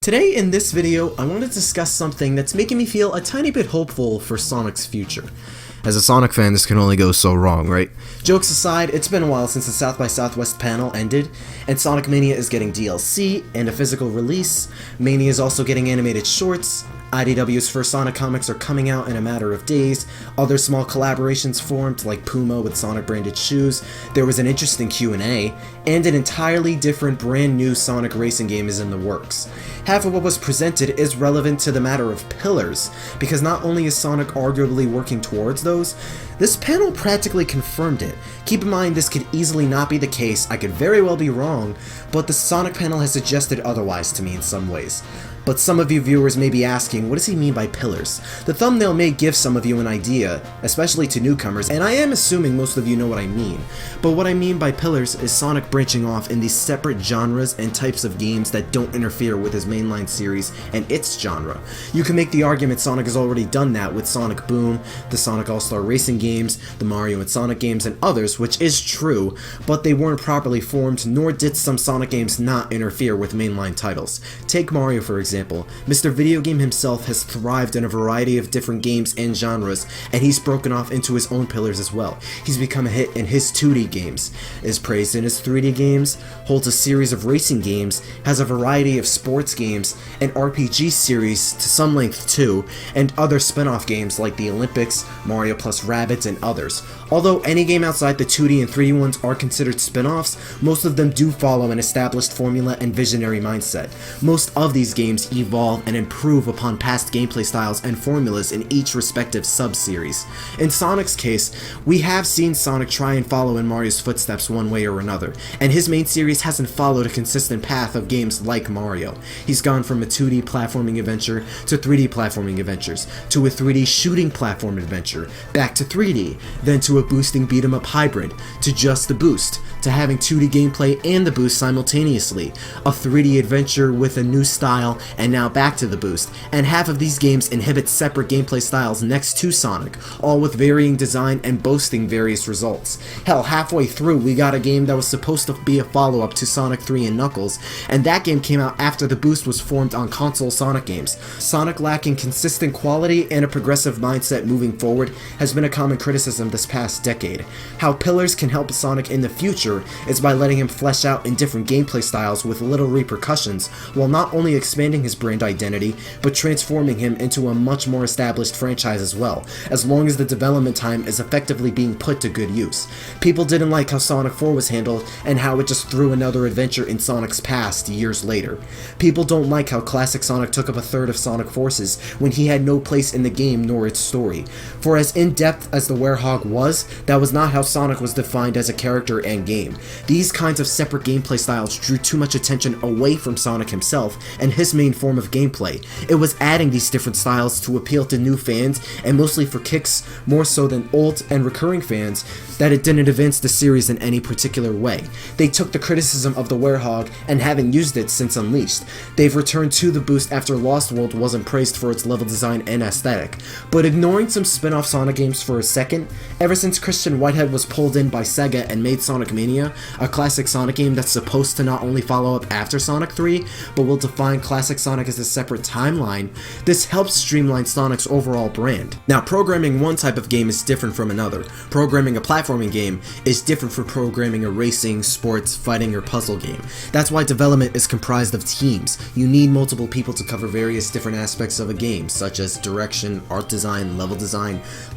Today in this video, I want to discuss something that's making me feel a tiny bit hopeful for Sonic's future. As a Sonic fan, this can only go so wrong, right? Jokes aside, it's been a while since the South by Southwest panel ended, and Sonic Mania is getting DLC and a physical release. Mania is also getting animated shorts. IDW's first Sonic comics are coming out in a matter of days. Other small collaborations formed, like Puma with Sonic branded shoes. There was an interesting Q&A, and an entirely different brand new Sonic racing game is in the works. Half of what was presented is relevant to the matter of pillars, because not only is Sonic arguably working towards those, this panel practically confirmed it. Keep in mind this could easily not be the case, I could very well be wrong, but the Sonic panel has suggested otherwise to me in some ways. But some of you viewers may be asking, what does he mean by pillars? The thumbnail may give some of you an idea, especially to newcomers, and I am assuming most of you know what I mean. But what I mean by pillars is Sonic branching off in these separate genres and types of games that don't interfere with his mainline series and its genre. You can make the argument Sonic has already done that with Sonic Boom, the Sonic All-Star Racing games, the Mario and Sonic games, and others, which is true, but they weren't properly formed, nor did some Sonic games not interfere with mainline titles. Take Mario for example. Mr. Video Game himself has thrived in a variety of different games and genres, and he's broken off into his own pillars as well. He's become a hit in his 2D games, is praised in his 3D games, holds a series of racing games, has a variety of sports games, an RPG series to some length too, and other spin-off games like the Olympics, Mario plus Rabbids, and others. Although any game outside the 2D and 3D ones are considered spin-offs, most of them do follow an established formula and visionary mindset. Most of these games evolve and improve upon past gameplay styles and formulas in each respective sub-series. In Sonic's case, we have seen Sonic try and follow in Mario's footsteps one way or another, and his main series hasn't followed a consistent path of games like Mario. He's gone from a 2D platforming adventure to 3D platforming adventures, to a 3D shooting platform adventure, back to 3D, then to a boosting beat-em-up hybrid, to just the boost, to having 2D gameplay and the boost simultaneously, a 3D adventure with a new style, and now back to the boost, and half of these games inhibit separate gameplay styles next to Sonic, all with varying design and boasting various results. Hell, halfway through we got a game that was supposed to be a follow-up to Sonic 3 and Knuckles, and that game came out after the boost was formed on console Sonic games. Sonic lacking consistent quality and a progressive mindset moving forward has been a common criticism this past decade. How pillars can help Sonic in the future is by letting him flesh out in different gameplay styles with little repercussions, while not only expanding his brand identity, but transforming him into a much more established franchise as well, as long as the development time is effectively being put to good use. People didn't like how Sonic 4 was handled, and how it just threw another adventure in Sonic's past years later. People don't like how classic Sonic took up a third of Sonic Forces when he had no place in the game nor its story. For as in-depth as the Werehog was, that was not how Sonic was defined as a character and game. These kinds of separate gameplay styles drew too much attention away from Sonic himself and his main form of gameplay. It was adding these different styles to appeal to new fans, and mostly for kicks, more so than old and recurring fans, that it didn't advance the series in any particular way. They took the criticism of the Werehog, and having used it since Unleashed, they've returned to the boost after Lost World wasn't praised for its level design and aesthetic. But ignoring some spin-off Sonic games for a second, ever since Christian Whitehead was pulled in by Sega and made Sonic Mania, a classic Sonic game that's supposed to not only follow up after Sonic 3, but will define classic Sonic as a separate timeline, this helps streamline Sonic's overall brand. Now, programming one type of game is different from another. Programming a platforming game is different from programming a racing, sports, fighting, or puzzle game. That's why development is comprised of teams. You need multiple people to cover various different aspects of a game, such as direction, art design,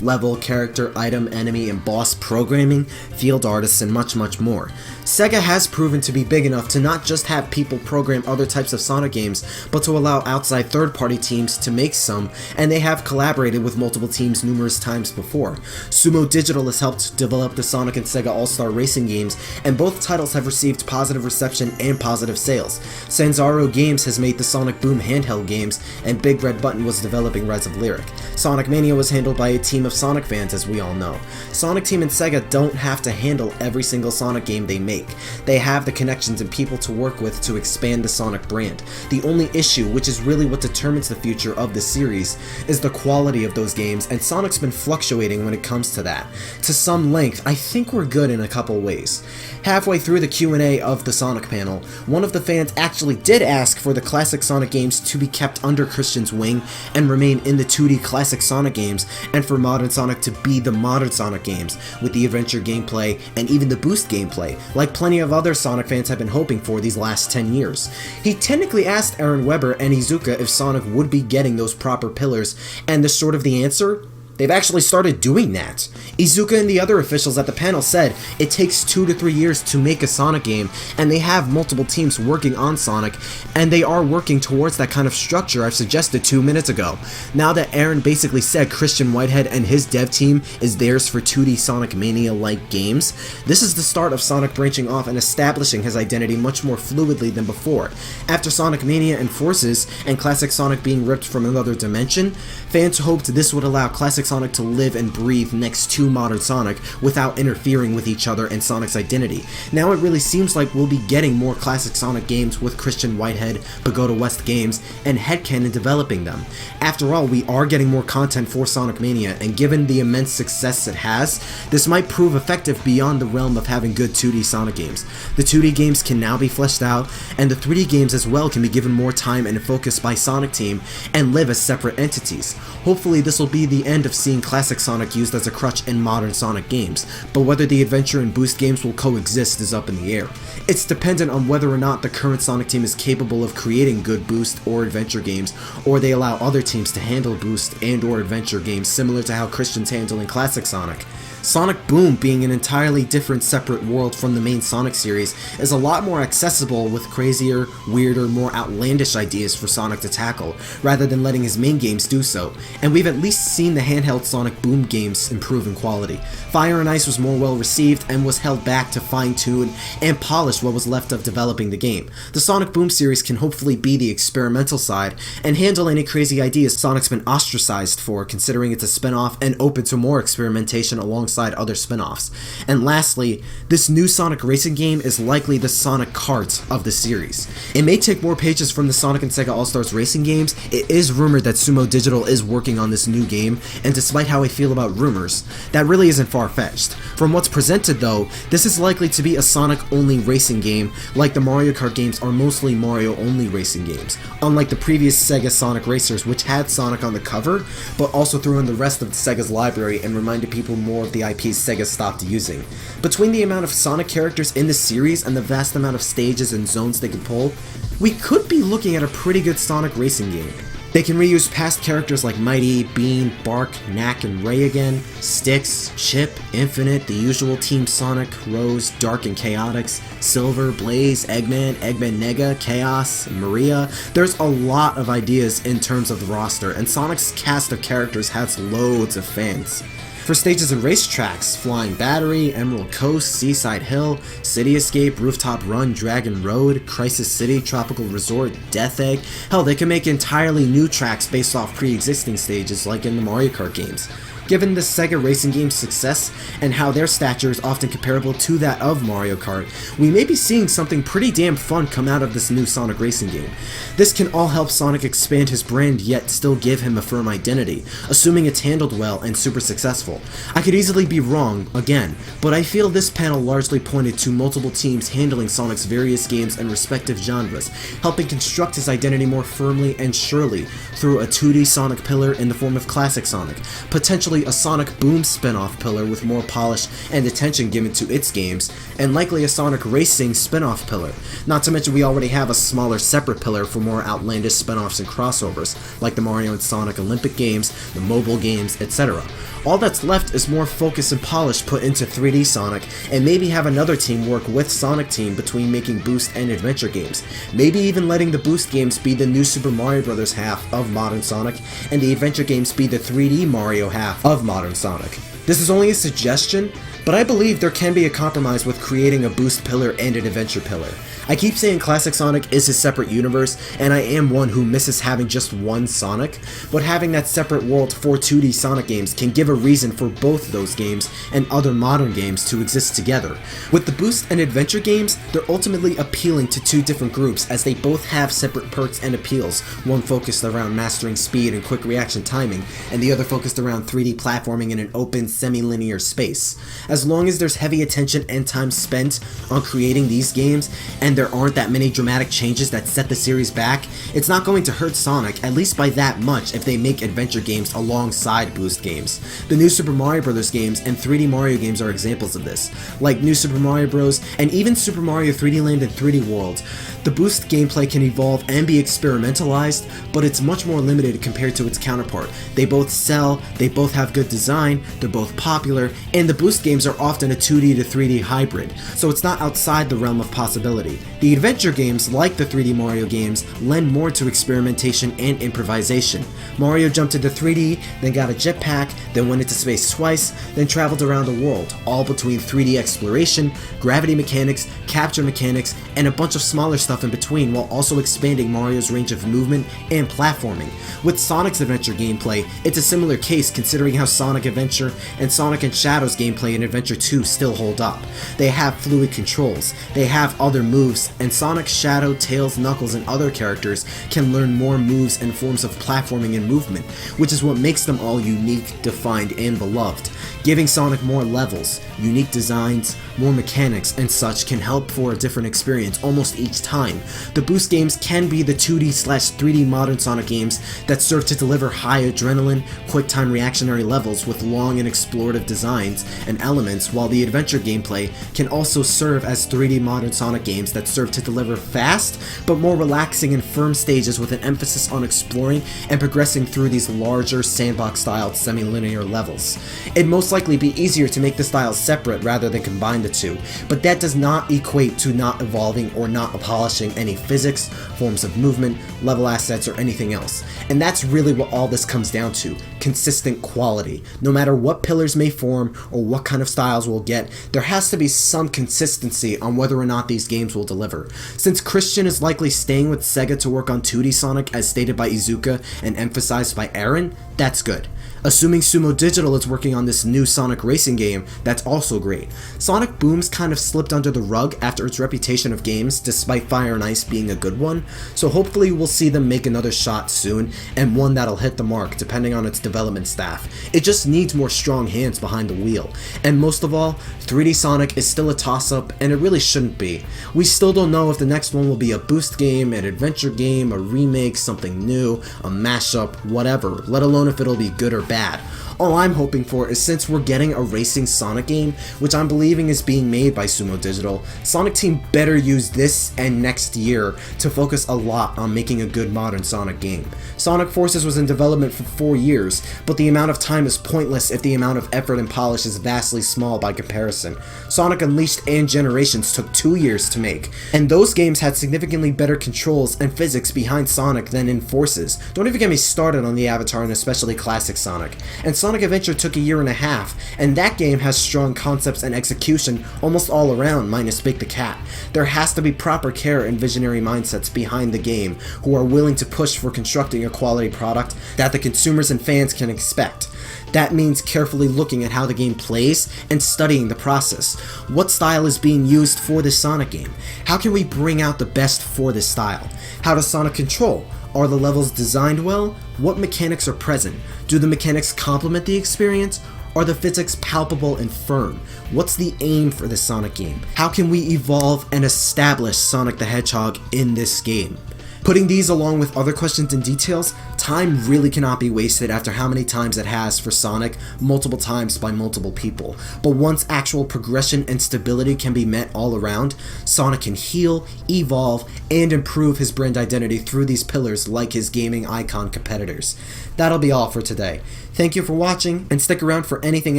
level, character, item, enemy, and boss programming, field artists, and much more. Sega has proven to be big enough to not just have people program other types of Sonic games, but to allow outside third-party teams to make some, and they have collaborated with multiple teams numerous times before. Sumo Digital has helped develop the Sonic and Sega All-Star Racing games, and both titles have received positive reception and positive sales. Sanzaro Games has made the Sonic Boom handheld games, and Big Red Button was developing Rise of Lyric. Sonic Mania was handled by a team of Sonic fans, as we all know. Sonic Team and Sega don't have to handle every single Sonic game they make. make. They have the connections and people to work with to expand the Sonic brand. The only issue, which is really what determines the future of the series, is the quality of those games, and Sonic's been fluctuating when it comes to that. To some length, I think we're good in a couple ways. Halfway through the Q&A of the Sonic panel, one of the fans actually did ask for the classic Sonic games to be kept under Christian's wing and remain in the 2D classic Sonic games, and for modern Sonic to be the modern Sonic games, with the adventure gameplay and even the boost gameplay, like plenty of other Sonic fans have been hoping for these last 10 years. He technically asked Aaron Weber and Iizuka if Sonic would be getting those proper pillars, and the sort of the answer? They've actually started doing that. Iizuka and the other officials at the panel said it takes 2 to 3 years to make a Sonic game, and they have multiple teams working on Sonic, and they are working towards that kind of structure I've suggested 2 minutes ago. Now that Aaron basically said Christian Whitehead and his dev team is theirs for 2D Sonic Mania-like games, this is the start of Sonic branching off and establishing his identity much more fluidly than before. After Sonic Mania and Forces, and classic Sonic being ripped from another dimension, fans hoped this would allow classic Sonic to live and breathe next to modern Sonic without interfering with each other and Sonic's identity. Now it really seems like we'll be getting more classic Sonic games with Christian Whitehead, Pagoda West Games, and Headcanon developing them. After all, we are getting more content for Sonic Mania, and given the immense success it has, this might prove effective beyond the realm of having good 2D Sonic games. The 2D games can now be fleshed out, and the 3D games as well can be given more time and focus by Sonic Team and live as separate entities. Hopefully this will be the end of seeing classic Sonic used as a crutch in modern Sonic games, but whether the adventure and boost games will coexist is up in the air. It's dependent on whether or not the current Sonic team is capable of creating good boost or adventure games, or they allow other teams to handle boost and or adventure games similar to how Christian's handling classic Sonic. Sonic Boom, being an entirely different separate world from the main Sonic series, is a lot more accessible with crazier, weirder, more outlandish ideas for Sonic to tackle, rather than letting his main games do so, and we've at least seen the handheld Sonic Boom games improve in quality. Fire and Ice was more well received and was held back to fine-tune and polish what was left of developing the game. The Sonic Boom series can hopefully be the experimental side and handle any crazy ideas Sonic's been ostracized for, considering it's a spin-off and open to more experimentation alongside other spin-offs. And lastly, this new Sonic racing game is likely the Sonic Kart of the series. It may take more pages from the Sonic and Sega All-Stars racing games. It is rumored that Sumo Digital is working on this new game, and despite how I feel about rumors, that really isn't far-fetched. From what's presented though, this is likely to be a Sonic-only racing game, like the Mario Kart games are mostly Mario-only racing games, unlike the previous Sega Sonic Racers, which had Sonic on the cover, but also threw in the rest of Sega's library and reminded people more of the IPs Sega stopped using. Between the amount of Sonic characters in the series and the vast amount of stages and zones they can pull, we could be looking at a pretty good Sonic racing game. They can reuse past characters like Mighty, Bean, Bark, Knack, and Ray again, Styx, Chip, Infinite, the usual Team Sonic, Rose, Dark and Chaotix, Silver, Blaze, Eggman, Eggman Nega, Chaos, Maria. There's a lot of ideas in terms of the roster, and Sonic's cast of characters has loads of fans. For stages and racetracks, Flying Battery, Emerald Coast, Seaside Hill, City Escape, Rooftop Run, Dragon Road, Crisis City, Tropical Resort, Death Egg. Hell, they can make entirely new tracks based off pre-existing stages like in the Mario Kart games. Given the Sega racing game's success and how their stature is often comparable to that of Mario Kart, we may be seeing something pretty damn fun come out of this new Sonic racing game. This can all help Sonic expand his brand yet still give him a firm identity, assuming it's handled well and super successful. I could easily be wrong, again, but I feel this panel largely pointed to multiple teams handling Sonic's various games and respective genres, helping construct his identity more firmly and surely through a 2D Sonic pillar in the form of classic Sonic, potentially a Sonic Boom spin-off pillar with more polish and attention given to its games, and likely a Sonic Racing spin-off pillar. Not to mention we already have a smaller separate pillar for more outlandish spin-offs and crossovers, like the Mario and Sonic Olympic games, the mobile games, etc. All that's left is more focus and polish put into 3D Sonic, and maybe have another team work with Sonic Team between making Boost and Adventure games. Maybe even letting the Boost games be the new Super Mario Bros. Half of modern Sonic, and the Adventure games be the 3D Mario half of modern Sonic. This is only a suggestion, but I believe there can be a compromise with creating a Boost pillar and an Adventure pillar. I keep saying Classic Sonic is a separate universe, and I am one who misses having just one Sonic, but having that separate world for 2D Sonic games can give a reason for both those games and other modern games to exist together. With the Boost and Adventure games, they're ultimately appealing to two different groups as they both have separate perks and appeals, one focused around mastering speed and quick reaction timing, and the other focused around 3D platforming in an open, semi-linear space. As long as there's heavy attention and time spent on creating these games, and there aren't that many dramatic changes that set the series back, it's not going to hurt Sonic, at least by that much, if they make adventure games alongside Boost games. The new Super Mario Bros. Games and 3D Mario games are examples of this, like New Super Mario Bros. And even Super Mario 3D Land and 3D World. The Boost gameplay can evolve and be experimentalized, but it's much more limited compared to its counterpart. They both sell, they both have good design, they're both popular, and the Boost games are often a 2D to 3D hybrid, so it's not outside the realm of possibility. The adventure games, like the 3D Mario games, lend more to experimentation and improvisation. Mario jumped into 3D, then got a jetpack, then went into space twice, then traveled around the world, all between 3D exploration, gravity mechanics, capture mechanics, and a bunch of smaller stuff in between, while also expanding Mario's range of movement and platforming. With Sonic's adventure gameplay, it's a similar case considering how Sonic Adventure and Sonic and Shadow's gameplay in Adventure 2 still hold up. They have fluid controls, they have other moves, and Sonic, Shadow, Tails, Knuckles, and other characters can learn more moves and forms of platforming and movement, which is what makes them all unique, defined, and beloved. Giving Sonic more levels, unique designs, more mechanics, and such can help for a different experience almost each time. The Boost games can be the 2D/3D modern Sonic games that serve to deliver high adrenaline, quick-time reactionary levels with long and explorative designs and elements, while the adventure gameplay can also serve as 3D modern Sonic games that serve to deliver fast, but more relaxing and firm stages with an emphasis on exploring and progressing through these larger sandbox-styled semi-linear levels. It'd most likely be easier to make the styles separate rather than combine the two, but that does not equate to not evolving or not polishing any physics, forms of movement, level assets, or anything else. And that's really what all this comes down to: consistent quality. No matter what pillars may form or what kind of styles we'll get, there has to be some consistency on whether or not these games will deliver. Since Christian is likely staying with Sega to work on 2D Sonic as stated by Iizuka and emphasized by Aaron, that's good. Assuming Sumo Digital is working on this new Sonic racing game, that's also great. Sonic Boom's kind of slipped under the rug after its reputation of games, despite Fire and Ice being a good one, so hopefully we'll see them make another shot soon, and one that'll hit the mark depending on its development staff. It just needs more strong hands behind the wheel. And most of all, 3D Sonic is still a toss-up, and it really shouldn't be. We still don't know if the next one will be a Boost game, an adventure game, a remake, something new, a mashup, whatever, let alone if it'll be good or bad. All I'm hoping for is, since we're getting a racing Sonic game, which I'm believing is being made by Sumo Digital, Sonic Team better use this and next year to focus a lot on making a good modern Sonic game. Sonic Forces was in development for 4 years, but the amount of time is pointless if the amount of effort and polish is vastly small by comparison. Sonic Unleashed and Generations took 2 years to make, and those games had significantly better controls and physics behind Sonic than in Forces. Don't even get me started on the Avatar and especially Classic Sonic. And Sonic Adventure took a year and a half, and that game has strong concepts and execution almost all around, minus Big the Cat. There has to be proper care and visionary mindsets behind the game who are willing to push for constructing a quality product that the consumers and fans can expect. That means carefully looking at how the game plays and studying the process. What style is being used for this Sonic game? How can we bring out the best for this style? How does Sonic control? Are the levels designed well? What mechanics are present? Do the mechanics complement the experience? Are the physics palpable and firm? What's the aim for this Sonic game? How can we evolve and establish Sonic the Hedgehog in this game? Putting these along with other questions and details, time really cannot be wasted after how many times it has for Sonic, multiple times by multiple people. But once actual progression and stability can be met all around, Sonic can heal, evolve, and improve his brand identity through these pillars like his gaming icon competitors. That'll be all for today. Thank you for watching, and stick around for anything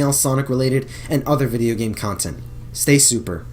else Sonic related and other video game content. Stay super.